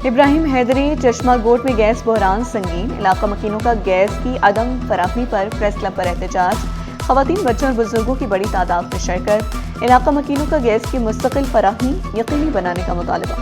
इब्राहिम हैदरी चश्मा गोट में गैस बहरान संगीन, इलाका मकीनों का गैस की अदम फराहमी पर प्रेस क्लब पर एहतजाज, खवातीन बच्चों और बुजुर्गों की बड़ी तादाद में शिरकत, इलाका मकीनों का गैस की मुस्तकिल फराहमी यकीनी बनाने का मुतालबा।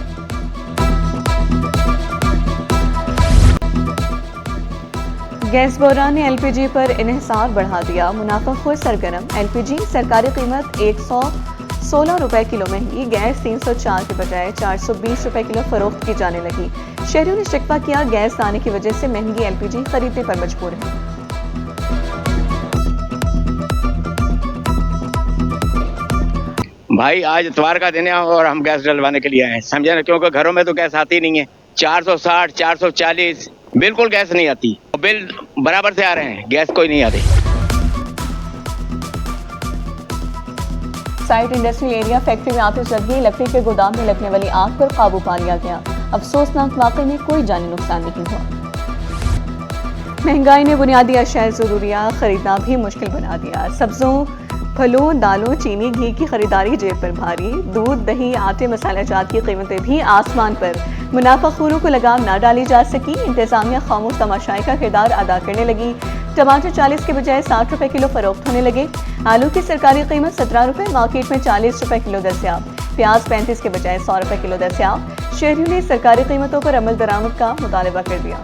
गैस बहरान ने LPG पर इन्हिसार बढ़ा दिया, मुनाफाखोर सरगर्म, LPG सरकारी कीमत 116 रुपए किलो महंगी, गैस 304 के बजाय 420 रुपए किलो फरोख्त की जाने लगी। शहरियों ने शिकवा किया, गैस आने की वजह से महंगी LPG खरीदने पर मजबूर है। भाई आज इतवार का दिन है और हम गैस डलवाने के लिए आए हैं, समझे ना, क्योंकि घरों में तो गैस आती नहीं है। 460, 440 बिल्कुल गैस नहीं आती, बिल बराबर से आ रहे हैं, गैस कोई नहीं आती। साइट इंडस्ट्रियल एरिया फैक्ट्री में आतिश लग गई, लकड़ी के गोदाम में लगने वाली आग पर काबू पा लिया गया। अफसोसनाक वाकये में कोई जानी नुकसान नहीं हुआ। महंगाई ने बुनियादी अशिया ज़रूरियात खरीदना भी मुश्किल बना दिया। सब्जों, फलों, दालों, चीनी, घी की खरीदारी जेब पर भारी, दूध, दही, आटे, मसाला जात की कीमतें भी आसमान पर। मुनाफाखोरों को लगाम ना डाली जा सकी, इंतजामिया खामोश तमाशाई का किरदार अदा करने लगी। टमाटर 40 के बजाय 60 रुपए किलो फरोख्त होने लगे। आलू की सरकारी कीमत 17 रुपए, मार्केट में 40 रुपए किलो दस्तयाब। प्याज 35 के बजाय 100 रुपए किलो दस्तयाब। शहरियों ने सरकारी कीमतों पर अमल दरामद का मुतालबा कर दिया।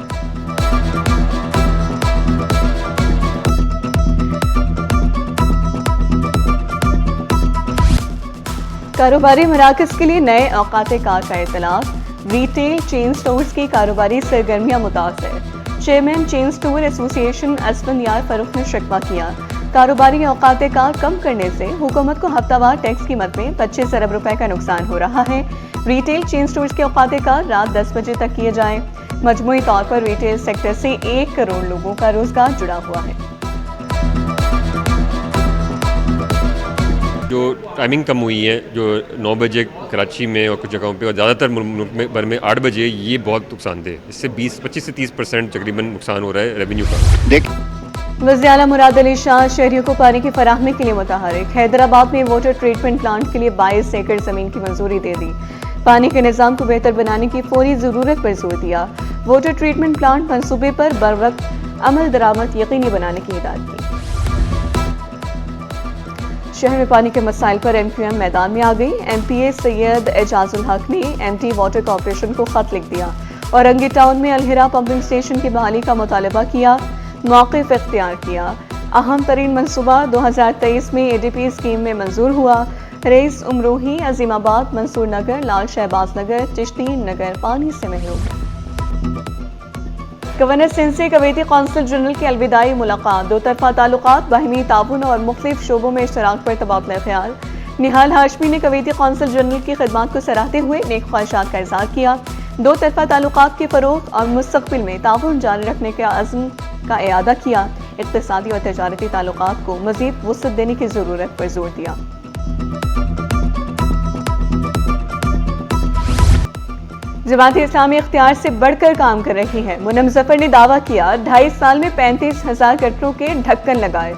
कारोबारी मराकज के लिए नए औकाते कार का इतलाक, रिटेल चेन स्टोर्स की कारोबारी सरगर्मियां मुतासर। चेयरमैन चेन स्टोर एसोसिएशन असफन यार फरूख ने शिकवा किया, कारोबारी औकाते कार कम करने से हुकूमत को हफ्तावार टैक्स कीमत में 25 अरब रुपए का नुकसान हो रहा है। रिटेल चेन स्टोर्स के औकाते कार रात 10 बजे तक किए जाएं। मजमूई तौर पर रिटेल सेक्टर से 1 करोड़ लोगों का रोजगार जुड़ा हुआ है। जो टाइमिंग कम हुई है, जो 9 बजे कराची में और कुछ जगहों पे और ज़्यादातर मुल्क में भर में 8 बजे, ये बहुत नुकसानदेह। इससे 25 से 30% तकरीबन नुकसान हो रहा है रेवेन्यू का। वज़ीर आला मुराद अली शाह शहरियों को पानी की फराहमी के लिए मुतहरिक। हैदराबाद में वाटर ट्रीटमेंट प्लांट के लिए 22 एकड़ जमीन की मंजूरी दे दी। पानी के निज़ाम को बेहतर बनाने की फौरी ज़रूरत पर जोर दिया। वाटर ट्रीटमेंट प्लांट मंसूबे पर बरवक्त अमल दरामद यकीनी बनाने की हिदायत की। शहर में पानी के मसाइल पर MQM मैदान में आ गई। MPA सैयद एजाजुल हक ने MT वाटर कॉर्पोरेशन को खत लिख दिया और रंगी टाउन में अलहिरा पंपिंग स्टेशन की बहाली का मुतालबा किया, मौक़िफ़ इख्तियार किया। अहम तरीन मनसूबा 2023 में ADP स्कीम में मंजूर हुआ। रईस उमरोही, अजीमाबाद, मंसूर नगर, लाल शहबाज नगर, चिश्ती नगर पानी से महरूम है। गवर्नर सिंध से कवैती कौंसल जनरल की अलविदाई मुलाकात, दो तरफा ताल्लुकात, बाहिमी ताउन और मुख्तलिफ शोबों में इश्तराक पर तबादला ख्याल। निहाल हाशमी ने कवैती कौंसल जनरल की खिदमात को सराहते हुए नेक ख्वाहिशात का इज़हार किया। दो तरफा ताल्लुकात के फ़रोग़ और मुस्तक़बिल में ताउन जारी रखने के अज़्म का इआदा किया। इक़्तिसादी और तजारती ताल्लुकात को मज़ीद वुसअत देने की ज़रूरत पर जोर दिया। जमात इस्लामी इख्तियार से बढ़कर काम कर रही है। मुनम जफर ने दावा किया, 2.5 साल में 35,000 गटरों के ढक्कन लगाए।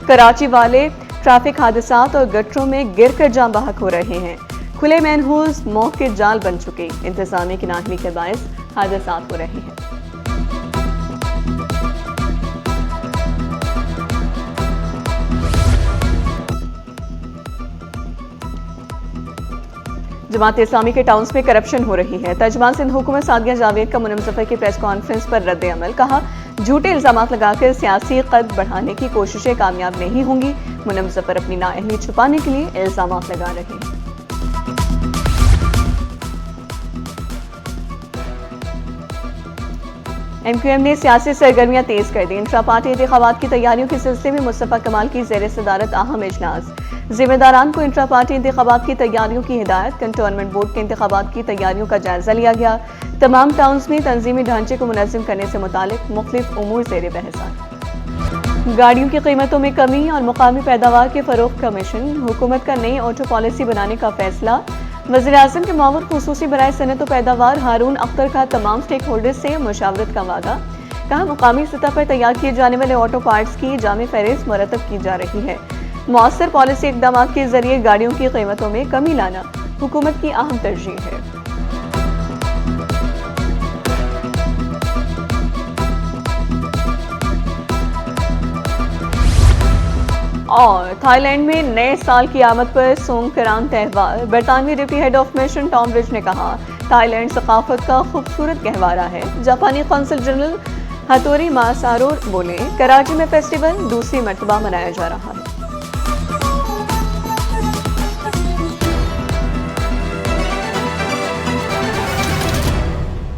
कराची वाले ट्रैफिक हादसात और गटरों में गिरकर जान बहक हो रहे हैं। खुले मैनहोल्स मौत के जाल बन चुके। इंतजामिया की नाअहली के बायस हादसात हो रहे हैं। जमात इस्लामी के टाउन्स में करप्शन हो रही है। तर्जुमान सिंध हुकूमत सादिया जावेद का मुनम जफर की प्रेस कॉन्फ्रेंस पर रद्द अमल, कहा झूठे इल्जामात लगाकर सियासी कद बढ़ाने की कोशिशें कामयाब नहीं होंगी। मुनम जफर अपनी नाअहली छुपाने के लिए इल्जामात लगा रहे हैं। MQM ने सियासी सरगर्मियां तेज कर दी। इंट्रा पार्टी इंतखाबात की तैयारियों के सिलसिले में मुस्तफा कमाल की ज़ेर सदारत अहम इजलास। जिम्मेदारान को इंट्रा पार्टी इंतखाबात की तैयारियों की हिदायत। कंटोनमेंट बोर्ड के इंतखाबात की तैयारियों का जायजा लिया गया। तमाम टाउन्स में तंजीमी ढांचे को मुनज़्ज़म करने से मुतालिक मुख्तलिफ उमूर ज़ेर बहस। गाड़ियों की कीमतों में कमी और मुकामी पैदावार के फरोग़ कमीशन। हुकूमत का नई ऑटो पॉलिसी बनाने का फैसला। वज़ीर-ए-आज़म के मुआविन खुसूसी बराए सनअत व पैदावार हारून अख्तर का तमाम स्टेक होल्डर्स से मुशावरत का वादा। कहा मुकामी सतह पर तैयार किए जाने वाले ऑटो पार्ट्स की जामे फहरिस्त मुरतब की जा रही है। मौसर पॉलिसी इक़दाम के जरिए गाड़ियों की कीमतों में कमी लाना हुकूमत की अहम तरजीह है। और थाईलैंड में नए साल की आमद पर सोंगकरान त्यौहार। बरतानवी deputy head of mission Tom Rich ने कहा, थाईलैंड सकाफत का खूबसूरत गहवारा है। जापानी कौंसल जनरल हतोरी मासारो बोले, कराची में फेस्टिवल दूसरी मरतबा मनाया जा रहा है।